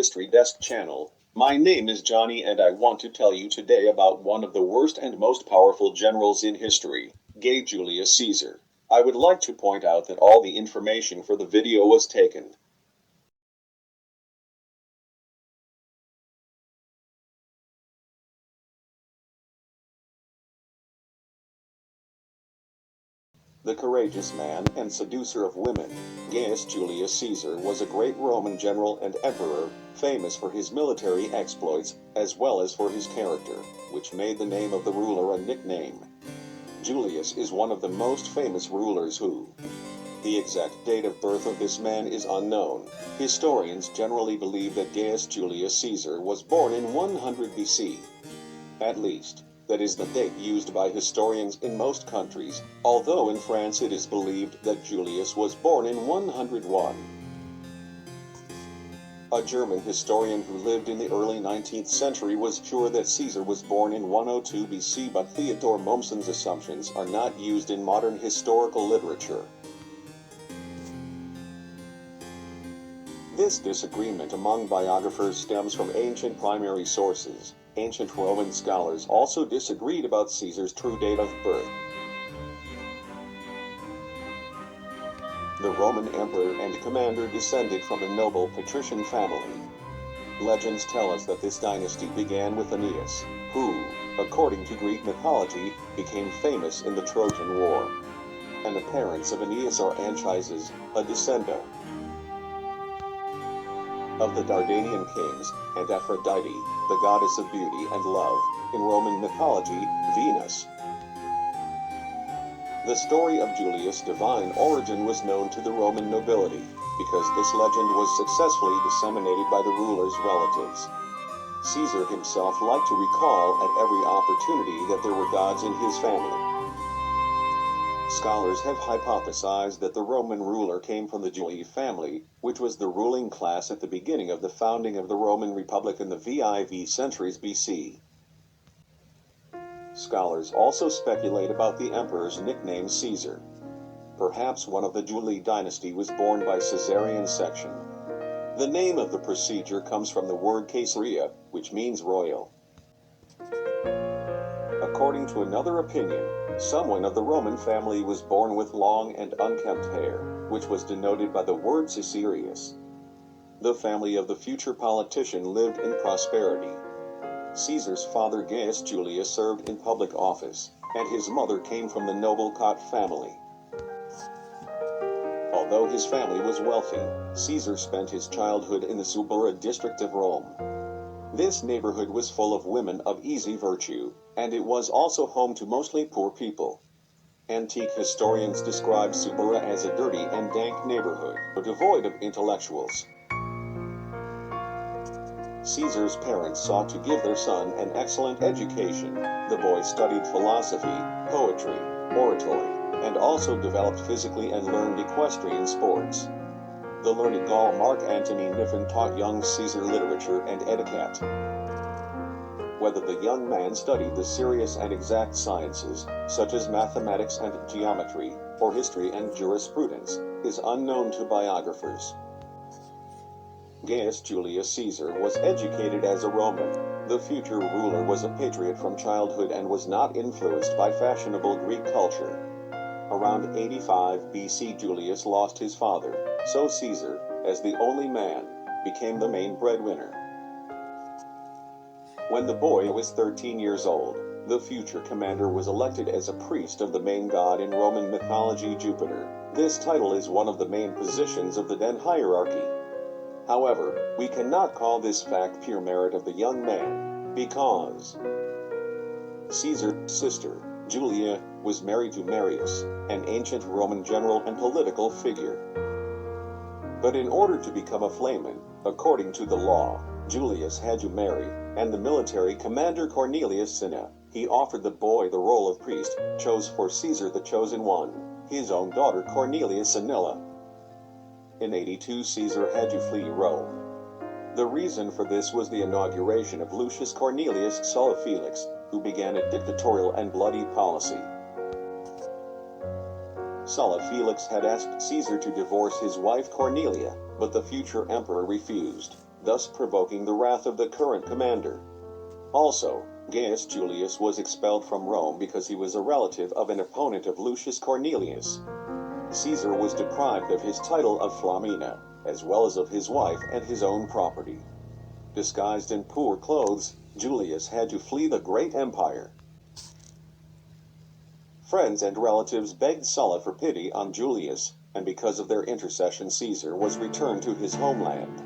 History Desk channel. My name is Johnny and I want to tell you today about one of the worst and most powerful generals in history, Julius Caesar. I would like to point out that all the information for the video was taken. The courageous man and seducer of women, Gaius Julius Caesar was a great Roman general and emperor, famous for his military exploits, as well as for his character, which made the name of the ruler a nickname. Julius is one of the most famous rulers who. The exact date of birth of this man is unknown. Historians generally believe that Gaius Julius Caesar was born in 100 BC. At least, that is the date used by historians in most countries, although in France it is believed that Julius was born in 101. A German historian who lived in the early 19th century was sure that Caesar was born in 102 BC, but Theodore Mommsen's assumptions are not used in modern historical literature. This disagreement among biographers stems from ancient primary sources. Ancient Roman scholars also disagreed about Caesar's true date of birth. The Roman emperor and commander descended from a noble patrician family. Legends tell us that this dynasty began with Aeneas, who, according to Greek mythology, became famous in the Trojan War. And the parents of Aeneas are Anchises, a descendant of the Dardanian kings, and Aphrodite, the goddess of beauty and love, in Roman mythology, Venus. The story of Julius' divine origin was known to the Roman nobility, because this legend was successfully disseminated by the ruler's relatives. Caesar himself liked to recall at every opportunity that there were gods in his family. Scholars have hypothesized that the Roman ruler came from the Julii family, which was the ruling class at the beginning of the founding of the Roman Republic in the VIV centuries BC. Scholars also speculate about the emperor's nickname Caesar. Perhaps one of the Julii dynasty was born by Caesarean section. The name of the procedure comes from the word Caesarea, which means royal. According to another opinion, someone of the Roman family was born with long and unkempt hair, which was denoted by the word Caesarius. The family of the future politician lived in prosperity. Caesar's father Gaius Julius served in public office, and his mother came from the noble Cot family. Although his family was wealthy, Caesar spent his childhood in the Suburra district of Rome. This neighborhood was full of women of easy virtue, and it was also home to mostly poor people. Antique historians describe Suburra as a dirty and dank neighborhood, devoid of intellectuals. Caesar's parents sought to give their son an excellent education. The boy studied philosophy, poetry, oratory, and also developed physically and learned equestrian sports. The learned Gaul Mark Antony Niphon taught young Caesar literature and etiquette. Whether the young man studied the serious and exact sciences, such as mathematics and geometry, or history and jurisprudence, is unknown to biographers. Gaius Julius Caesar was educated as a Roman. The future ruler was a patriot from childhood and was not influenced by fashionable Greek culture. Around 85 BC Julius lost his father, so Caesar, as the only man, became the main breadwinner. When the boy was 13 years old, the future commander was elected as a priest of the main god in Roman mythology, Jupiter. This title is one of the main positions of the then hierarchy. However, we cannot call this fact pure merit of the young man, because Caesar's sister, Julia, was married to Marius, an ancient Roman general and political figure. But in order to become a flamen, according to the law, Julius had to marry, and the military commander Cornelius Cinna, he offered the boy the role of priest, chose for Caesar the chosen one, his own daughter Cornelia Cinilla. In 82 Caesar had to flee Rome. The reason for this was the inauguration of Lucius Cornelius Sulla Felix, who began a dictatorial and bloody policy. Sulla Felix had asked Caesar to divorce his wife Cornelia, but the future emperor refused. thus provoking the wrath of the current commander. Also, Gaius Julius was expelled from Rome because he was a relative of an opponent of Lucius Cornelius. Caesar was deprived of his title of Flamina, as well as of his wife and his own property. Disguised in poor clothes, Julius had to flee the great empire. Friends and relatives begged Sulla for pity on Julius, and because of their intercession Caesar was returned to his homeland.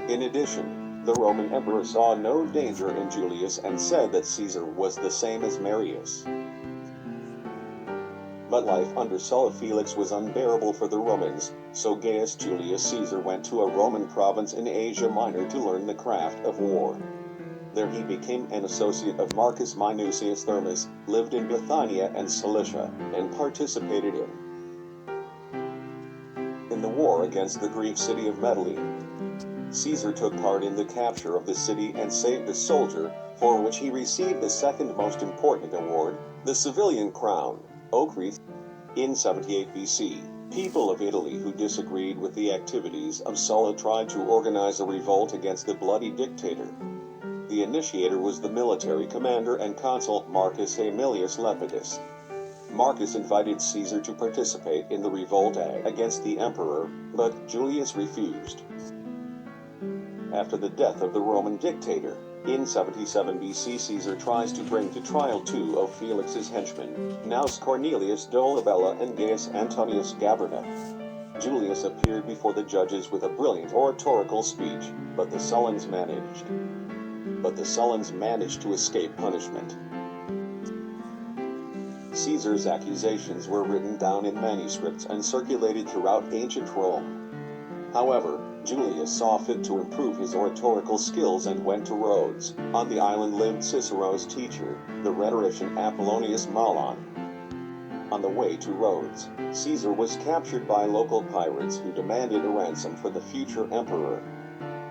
In addition, the Roman emperor saw no danger in Julius and said that Caesar was the same as Marius. But life under Sulla Felix was unbearable for the Romans, so Gaius Julius Caesar went to a Roman province in Asia Minor to learn the craft of war. There he became an associate of Marcus Minucius Thermus, lived in Bithynia and Cilicia, and participated in the war against the Greek city of Mytilene. Caesar took part in the capture of the city and saved a soldier, for which he received the second most important award, the civilian crown, Ochrys. In 78 BC, people of Italy who disagreed with the activities of Sulla tried to organize a revolt against the bloody dictator. The initiator was the military commander and consul Marcus Aemilius Lepidus. Marcus invited Caesar to participate in the revolt against the emperor, but Julius refused. After the death of the Roman dictator, in 77 BC Caesar tries to bring to trial two of Felix's henchmen, Gnaeus Cornelius Dolabella and Gaius Antonius Gaberta. Julius appeared before the judges with a brilliant oratorical speech, but the Sullans managed to escape punishment. Caesar's accusations were written down in manuscripts and circulated throughout ancient Rome. However, Julius saw fit to improve his oratorical skills and went to Rhodes. On the island lived Cicero's teacher, the rhetorician Apollonius Maulon. On the way to Rhodes, Caesar was captured by local pirates who demanded a ransom for the future emperor.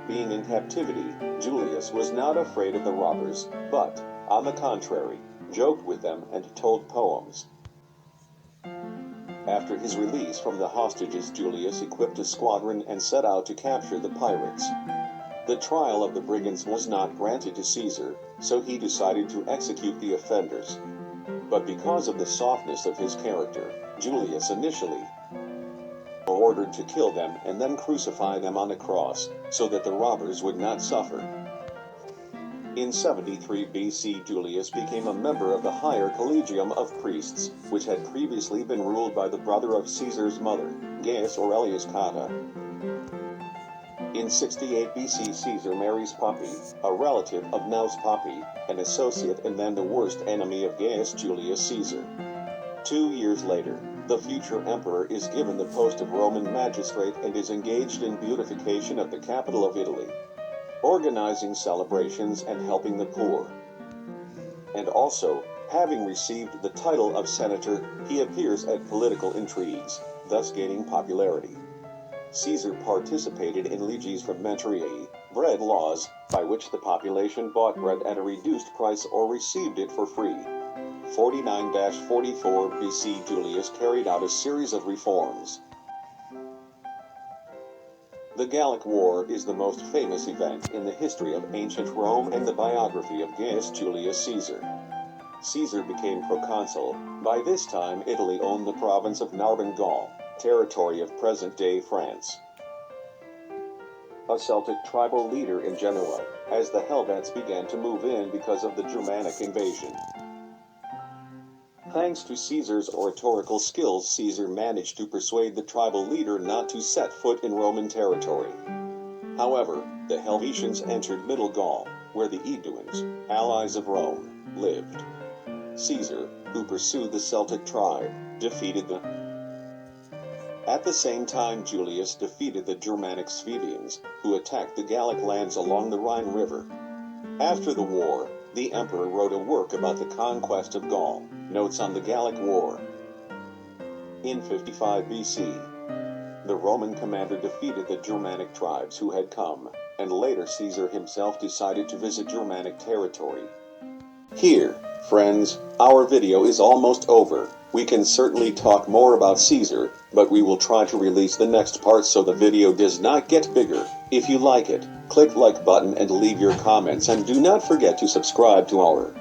Being in captivity, Julius was not afraid of the robbers, but, on the contrary, joked with them and told poems. After his release from the hostages, Julius equipped a squadron and set out to capture the pirates. The trial of the brigands was not granted to Caesar, so he decided to execute the offenders. But because of the softness of his character, Julius initially ordered to kill them and then crucify them on a cross, so that the robbers would not suffer. In 73 BC Julius became a member of the higher collegium of priests, which had previously been ruled by the brother of Caesar's mother, Gaius Aurelius Cotta. In 68 BC Caesar marries Poppy, a relative of Gnaeus Poppy, an associate and then the worst enemy of Gaius Julius Caesar. 2 years later, the future emperor is given the post of Roman magistrate and is engaged in beautification of the capital of Italy, organizing celebrations and helping the poor. And also, having received the title of senator, he appears at political intrigues, thus gaining popularity. Caesar participated in leges frumentarii, bread laws, by which the population bought bread at a reduced price or received it for free. 49-44 BC Julius carried out a series of reforms. The Gallic War is the most famous event in the history of ancient Rome and the biography of Gaius Julius Caesar. Caesar became proconsul. By this time Italy owned the province of Narbonne Gaul, territory of present-day France. A Celtic tribal leader in Genoa, as the Helvets began to move in because of the Germanic invasion. Thanks to Caesar's oratorical skills, Caesar managed to persuade the tribal leader not to set foot in Roman territory. However, the Helvetians entered Middle Gaul, where the Aeduans, allies of Rome, lived. Caesar, who pursued the Celtic tribe, defeated them. At the same time Julius defeated the Germanic Swabians, who attacked the Gallic lands along the Rhine River. After the war, the emperor wrote a work about the conquest of Gaul, Notes on the Gallic War. In 55 BC, the Roman commander defeated the Germanic tribes who had come, and later Caesar himself decided to visit Germanic territory. Here, friends, our video is almost over. We can certainly talk more about Caesar, but we will try to release the next part so the video does not get bigger. If you like it, click like button and leave your comments, and do not forget to subscribe to our